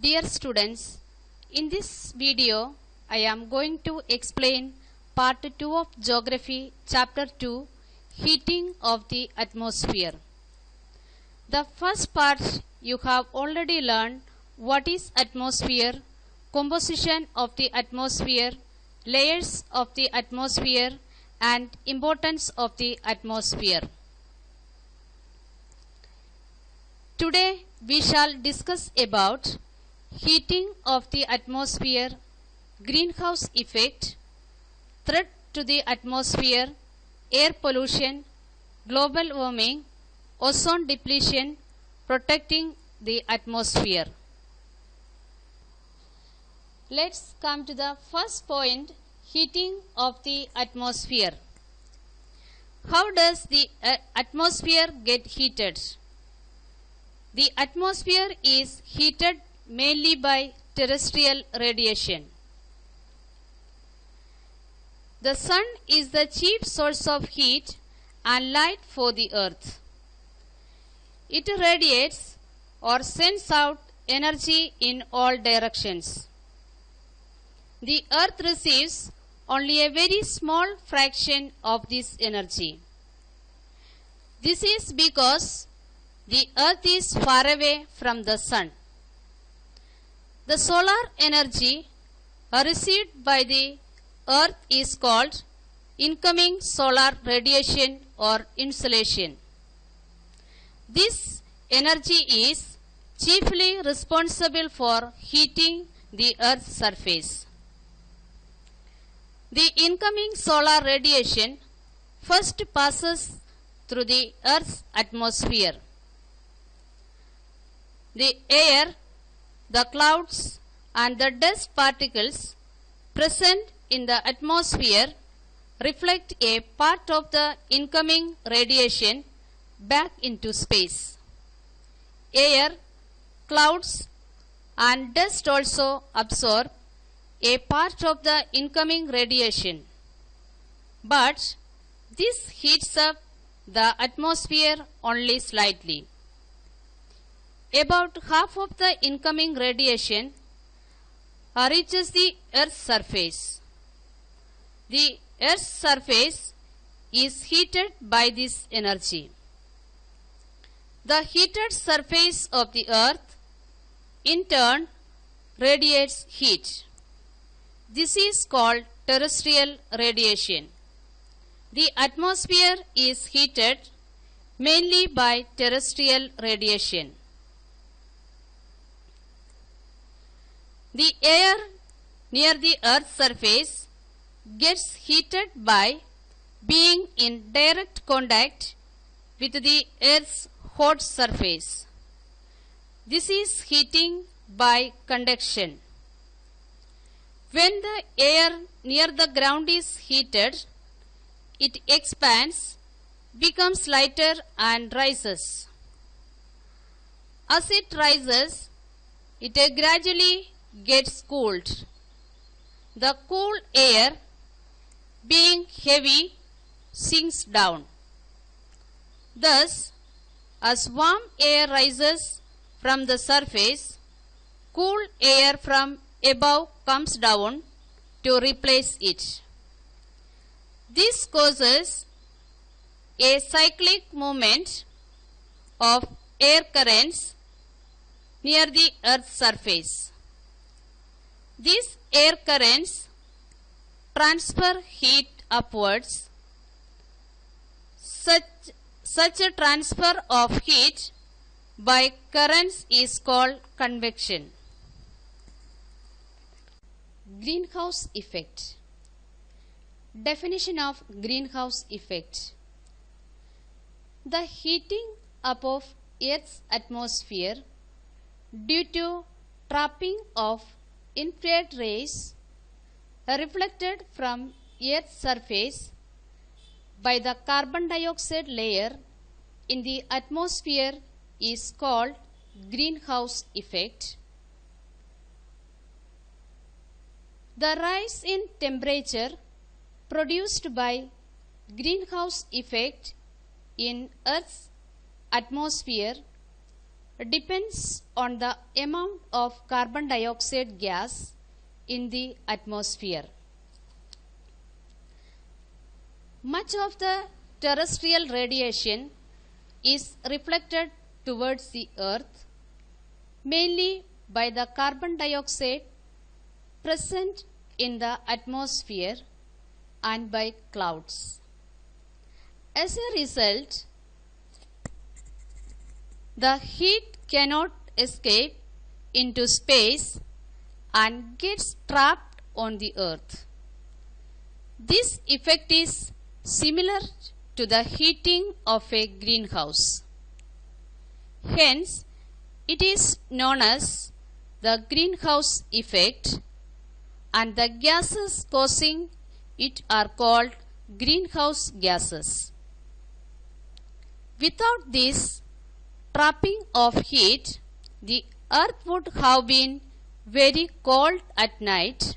Dear students, in this video I am going to explain part 2 of Geography chapter 2, Heating of the Atmosphere. The first part you have already learned what is atmosphere, composition of the atmosphere, layers of the atmosphere and importance of the atmosphere. Today we shall discuss about heating of the atmosphere, greenhouse effect, threat to the atmosphere, air pollution, global warming, ozone depletion, protecting the atmosphere. Let's come to the first point, heating of the atmosphere. How does the atmosphere get heated? The atmosphere is heated mainly by terrestrial radiation. The sun is the chief source of heat and light for the earth. It radiates or sends out energy in all directions. The earth receives only a very small fraction of this energy. This is because the earth is far away from the sun. The solar energy received by the earth is called incoming solar radiation or insolation. This energy is chiefly responsible for heating the earth's surface. The incoming solar radiation first passes through the earth's atmosphere. The air, the clouds and the dust particles present in the atmosphere reflect a part of the incoming radiation back into space. Air, clouds and dust also absorb a part of the incoming radiation, but this heats up the atmosphere only slightly. About half of the incoming radiation reaches the Earth's surface. The Earth's surface is heated by this energy. The heated surface of the Earth in turn radiates heat. This is called terrestrial radiation. The atmosphere is heated mainly by terrestrial radiation. The air near the Earth's surface gets heated by being in direct contact with the Earth's hot surface. This is heating by conduction. When the air near the ground is heated, it expands, becomes lighter and rises. As it rises, it gradually gets cooled. The cool air, being heavy, sinks down. Thus, as warm air rises from the surface, cool air from above comes down to replace it. This causes a cyclic movement of air currents near the Earth's surface. These air currents transfer heat upwards. Such a transfer of heat by currents is called convection. Greenhouse effect. Definition of greenhouse effect. The heating up of Earth's atmosphere due to trapping of infrared rays reflected from Earth's surface by the carbon dioxide layer in the atmosphere is called greenhouse effect. The rise in temperature produced by greenhouse effect in Earth's atmosphere depends on the amount of carbon dioxide gas in the atmosphere. Much of the terrestrial radiation is reflected towards the earth, mainly by the carbon dioxide present in the atmosphere and by clouds. As a result, the heat cannot escape into space and gets trapped on the earth. This effect is similar to the heating of a greenhouse. Hence, it is known as the greenhouse effect, and the gases causing it are called greenhouse gases. Without this trapping of heat, the earth would have been very cold at night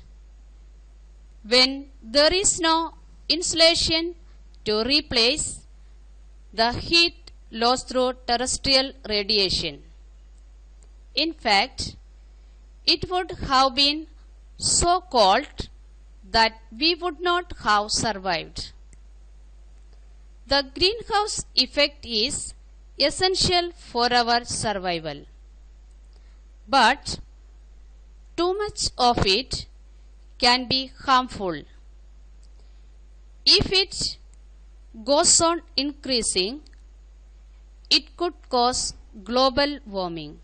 when there is no insulation to replace the heat lost through terrestrial radiation. In fact, it would have been so cold that we would not have survived. The greenhouse effect is essential for our survival, but too much of it can be harmful. If it goes on increasing, it could cause global warming.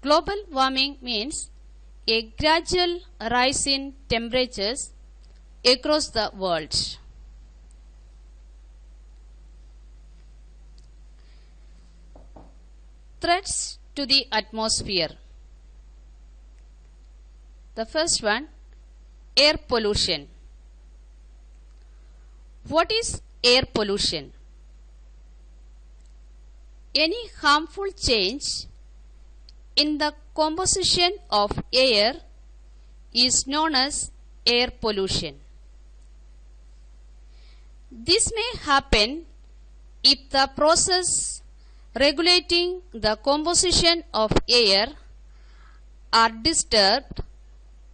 Global warming means a gradual rise in temperatures across the world. Threats to the atmosphere. The first one, air pollution. What is air pollution? Any harmful change in the composition of air is known as air pollution. This may happen if the process regulating the composition of air are disturbed,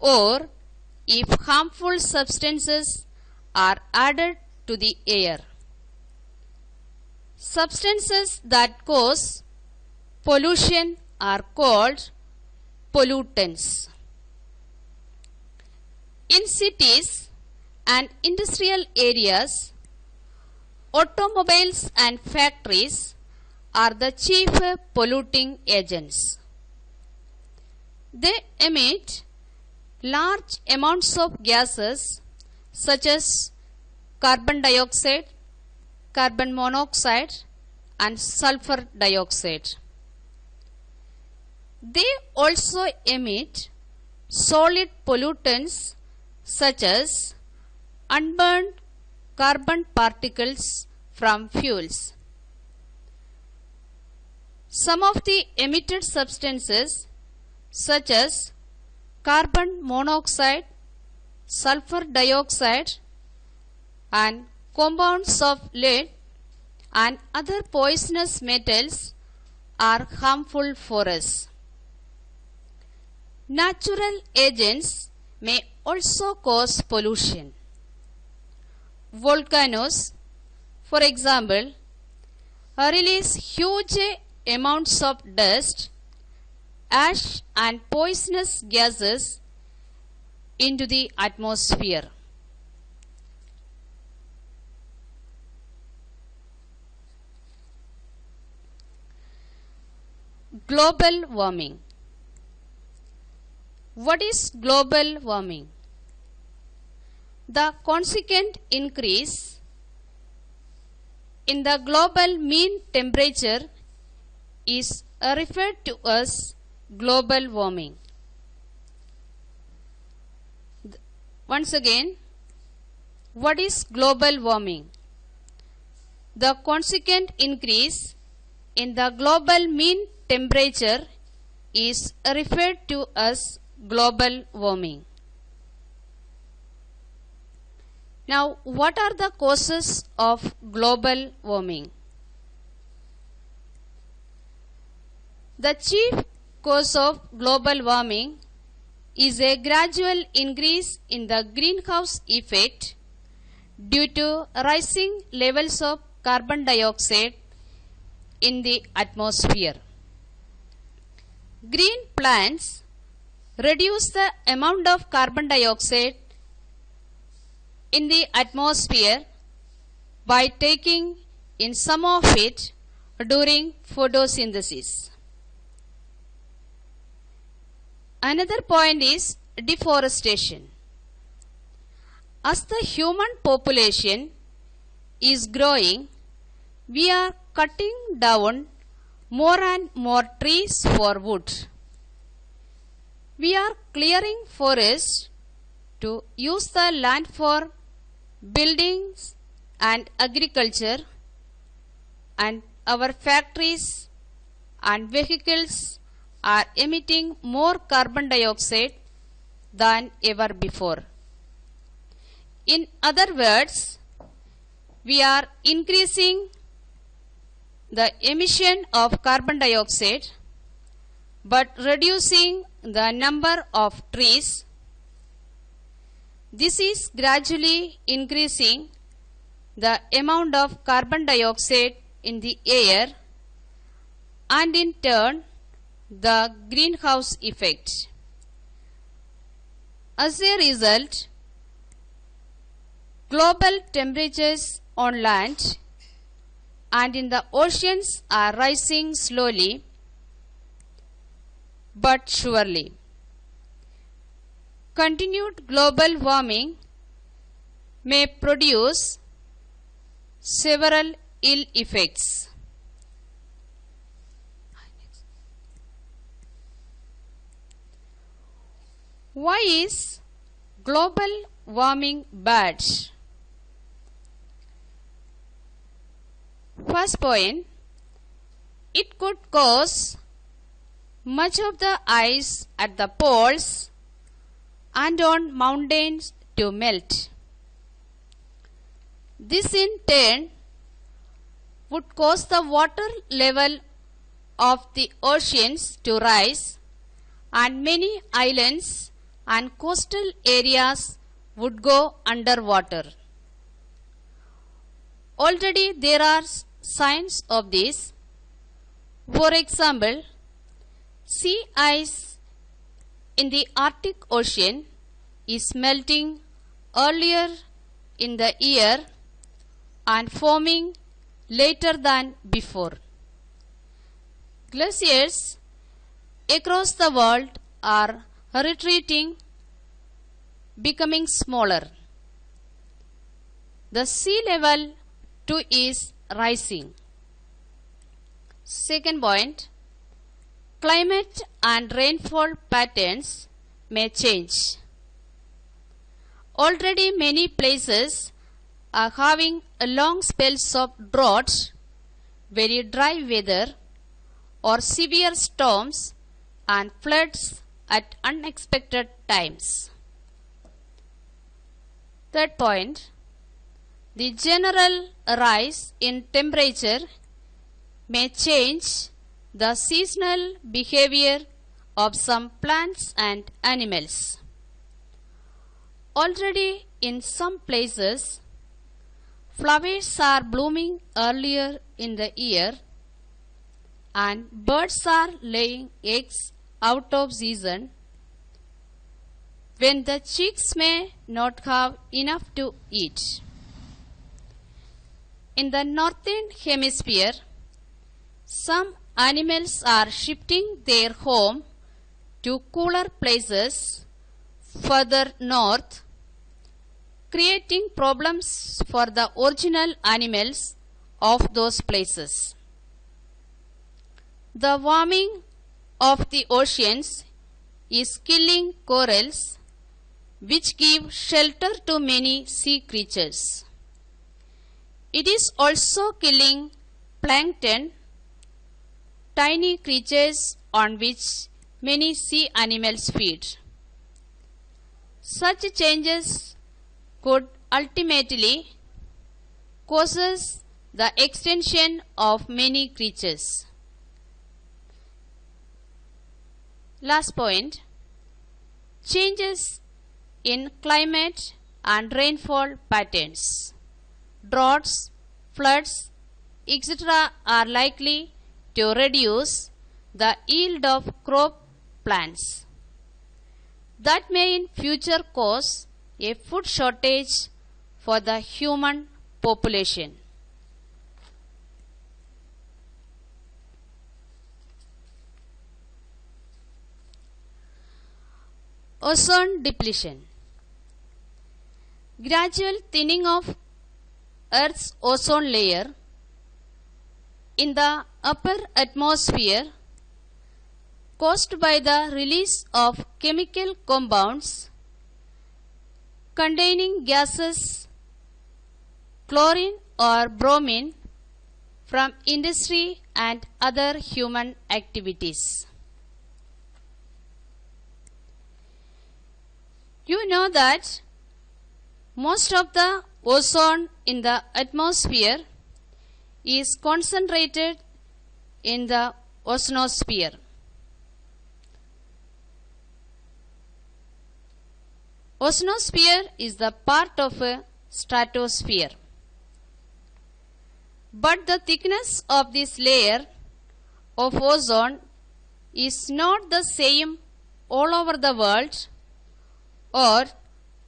or if harmful substances are added to the air. Substances that cause pollution are called pollutants. In cities and industrial areas, automobiles and factories are the chief polluting agents. They emit large amounts of gases such as carbon dioxide, carbon monoxide, and sulfur dioxide. They also emit solid pollutants such as unburned carbon particles from fuels. Some of the emitted substances such as carbon monoxide, sulfur dioxide, and compounds of lead and other poisonous metals are harmful for us. Natural agents may also cause pollution. Volcanoes, for example, release huge amounts of dust, ash, and poisonous gases into the atmosphere. Global warming. What is global warming? The consequent increase in the global mean temperature is referred to as global warming. Once again, what is global warming? The consequent increase in the global mean temperature is referred to as global warming. Now, what are the causes of global warming? The chief cause of global warming is a gradual increase in the greenhouse effect due to rising levels of carbon dioxide in the atmosphere. Green plants reduce the amount of carbon dioxide in the atmosphere by taking in some of it during photosynthesis. Another point is deforestation. As the human population is growing, we are cutting down more and more trees for wood. We are clearing forests to use the land for buildings and agriculture, and our factories and vehicles are emitting more carbon dioxide than ever before. In other words, we are increasing the emission of carbon dioxide but reducing the number of trees. This is gradually increasing the amount of carbon dioxide in the air and in turn the greenhouse effect. As a result, global temperatures on land and in the oceans are rising slowly but surely. Continued global warming may produce several ill effects. Why is global warming bad? First point, it could cause much of the ice at the poles and on mountains to melt. This in turn would cause the water level of the oceans to rise, and many islands and coastal areas would go underwater. Already there are signs of this. For example, sea ice in the Arctic Ocean is melting earlier in the year and forming later than before. Glaciers across the world are retreating, becoming smaller. The sea level too is rising. Second point, climate and rainfall patterns may change. Already many places are having long spells of drought, very dry weather, or severe storms and floods at unexpected times. Third point, the general rise in temperature may change the seasonal behavior of some plants and animals. Already in some places, flowers are blooming earlier in the year and birds are laying eggs out of season when the chicks may not have enough to eat. In the northern hemisphere, some animals are shifting their home to cooler places further north, creating problems for the original animals of those places. The warming of the oceans is killing corals, which give shelter to many sea creatures. It is also killing plankton, tiny creatures on which many sea animals feed. Such changes could ultimately cause the extinction of many creatures. Last point, changes in climate and rainfall patterns. Droughts, floods, etc. are likely to reduce the yield of crop plants. That may in future cause a food shortage for the human population. Ozone depletion. Gradual thinning of Earth's ozone layer in the upper atmosphere caused by the release of chemical compounds containing gases, chlorine or bromine from industry and other human activities. You know that most of the ozone in the atmosphere is concentrated in the ozonosphere. Ozonosphere is the part of a stratosphere. But the thickness of this layer of ozone is not the same all over the world or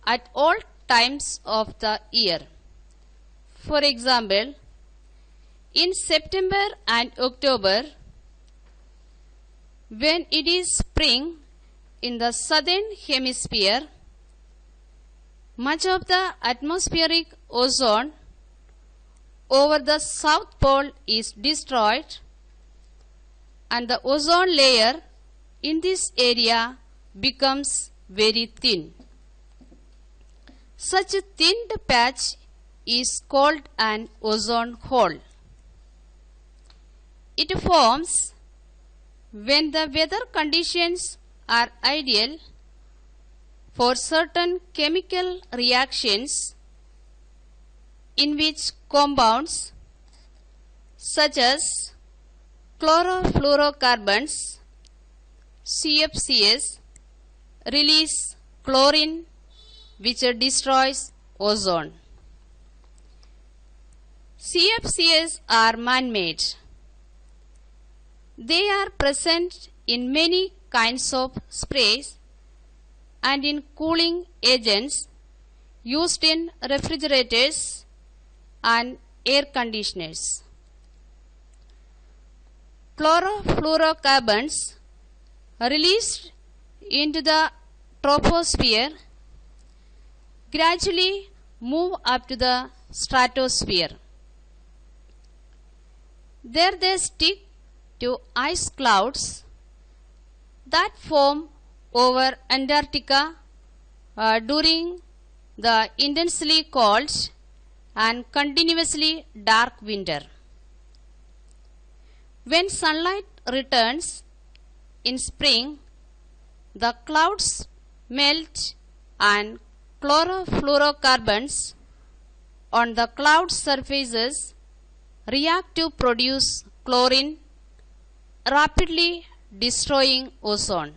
at all times of the year. For example, in September and October, when it is spring in the southern hemisphere, much of the atmospheric ozone over the south pole is destroyed and the ozone layer in this area becomes very thin. Such a thinned patch is called an ozone hole. It forms when the weather conditions are ideal for certain chemical reactions in which compounds such as chlorofluorocarbons, CFCs, release chlorine which destroys ozone. CFCs are man-made. They are present in many kinds of sprays and in cooling agents used in refrigerators and air conditioners. Chlorofluorocarbons released into the troposphere gradually move up to the stratosphere. There they stick to ice clouds that form over Antarctica during the intensely cold and continuously dark winter. When sunlight returns in spring, the clouds melt and chlorofluorocarbons on the cloud surfaces react to produce chlorine, rapidly destroying ozone.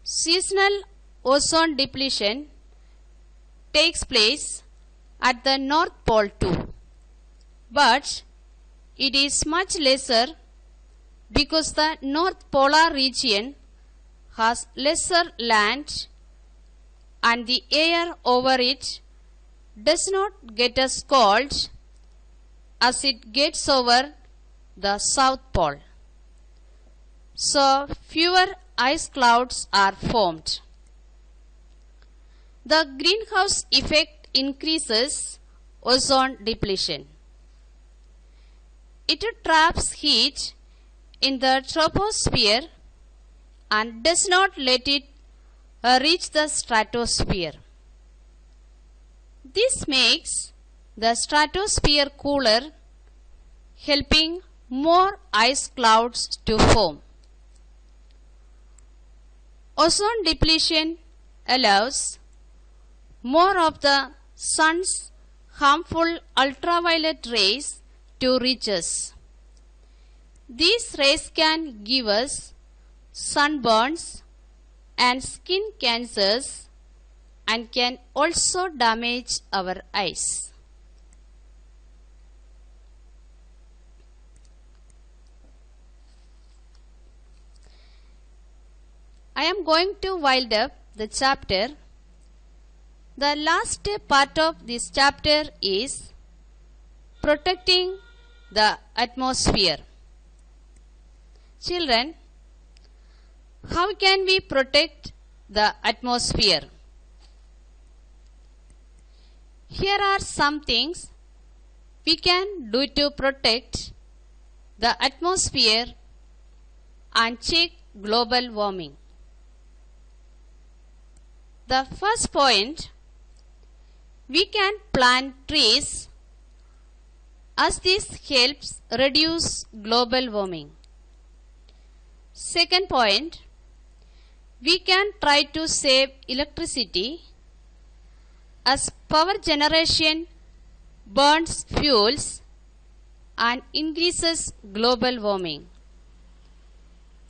Seasonal ozone depletion takes place at the North Pole too, but it is much lesser because the North Polar region has lesser land and the air over it does not get as cold as it gets over the South Pole. So fewer ice clouds are formed. The greenhouse effect increases ozone depletion. It traps heat in the troposphere and does not let it reach the stratosphere. This makes the stratosphere cooler, helping more ice clouds to form. Ozone depletion allows more of the sun's harmful ultraviolet rays to reach us. These rays can give us sunburns, and skin cancers, and can also damage our eyes. I am going to wind up the chapter. The last part of this chapter is protecting the atmosphere. Children, how can we protect the atmosphere? Here are some things we can do to protect the atmosphere and check global warming. The first point, we can plant trees as this helps reduce global warming. Second point, we can try to save electricity as power generation burns fuels and increases global warming.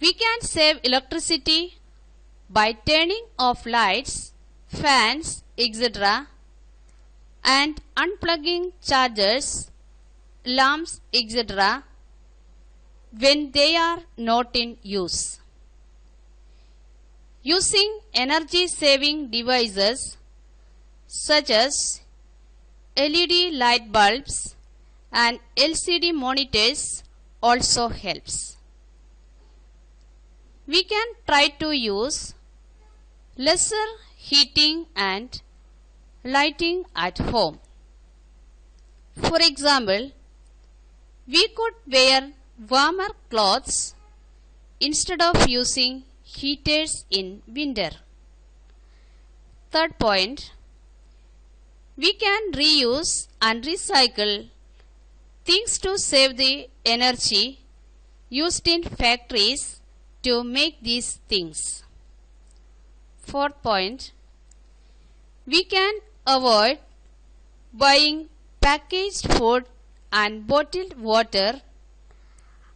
We can save electricity by turning off lights, fans, etc. and unplugging chargers, lamps, etc. when they are not in use. Using energy saving devices such as LED light bulbs and LCD monitors also helps. We can try to use lesser heating and lighting at home. For example, we could wear warmer clothes instead of using heaters in winter. Third point, we can reuse and recycle things to save the energy used in factories to make these things. Fourth point, we can avoid buying packaged food and bottled water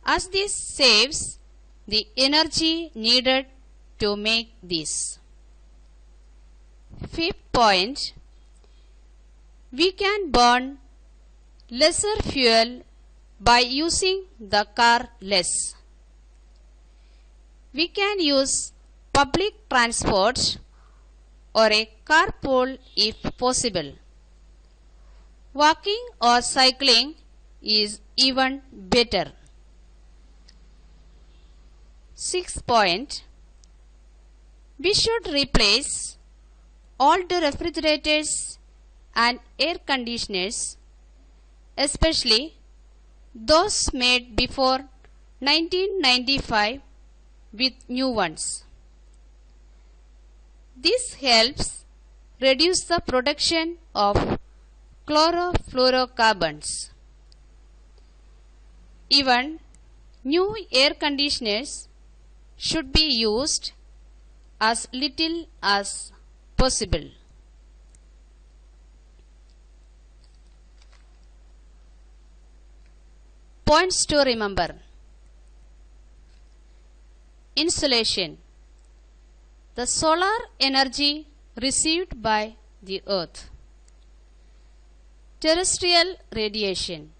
as this saves the energy needed to make this. Fifth point, we can burn lesser fuel by using the car less. We can use public transport or a carpool if possible. Walking or cycling is even better. Sixth point, we should replace all the refrigerators and air conditioners, especially those made before 1995, with new ones. This helps reduce the production of chlorofluorocarbons. Even new air conditioners should be used as little as possible. Points to remember. Insolation. The solar energy received by the earth. Terrestrial radiation.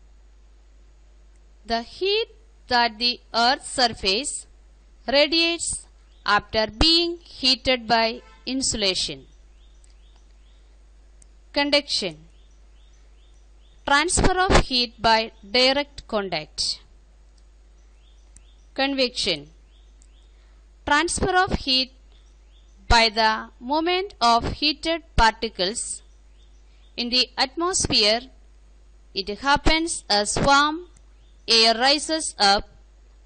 The heat that the earth's surface radiates after being heated by insolation. Conduction. Transfer of heat by direct contact. Convection. Transfer of heat by the movement of heated particles in the atmosphere. It happens as warm air rises up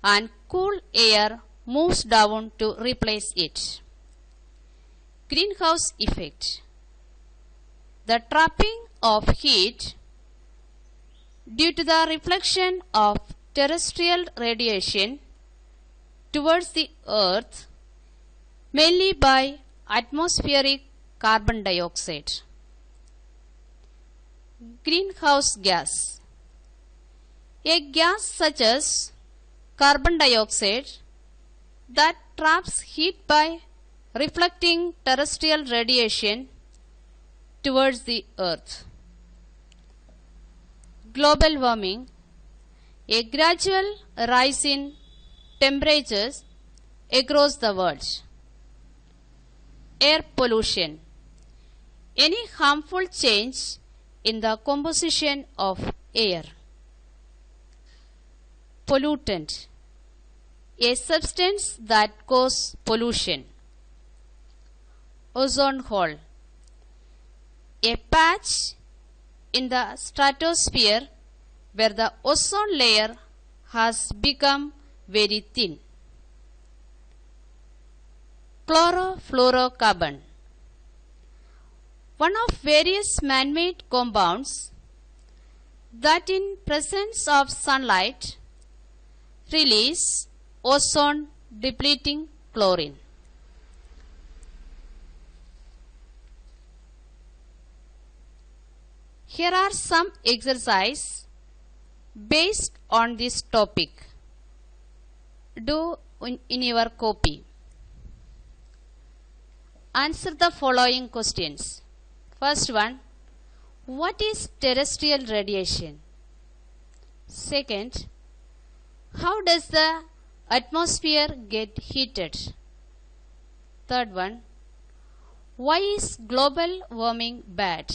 and cool air moves down to replace it. Greenhouse effect. The trapping of heat due to the reflection of terrestrial radiation towards the earth, mainly by atmospheric carbon dioxide. Greenhouse gas. A gas such as carbon dioxide that traps heat by reflecting terrestrial radiation towards the earth. Global warming, a gradual rise in temperatures across the world. Air pollution, any harmful change in the composition of air. Pollutant, a substance that causes pollution. Ozone hole, a patch in the stratosphere where the ozone layer has become very thin. Chlorofluorocarbon, one of various man-made compounds that in presence of sunlight release ozone depleting chlorine. Here are some exercises based on this topic. Do in your copy. Answer the following questions. First one, what is terrestrial radiation? Second, how does the atmosphere get heated? Third one, why is global warming bad?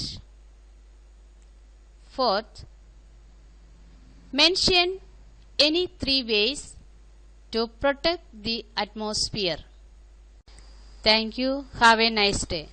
Fourth, mention any 3 ways to protect the atmosphere. Thank you. Have a nice day.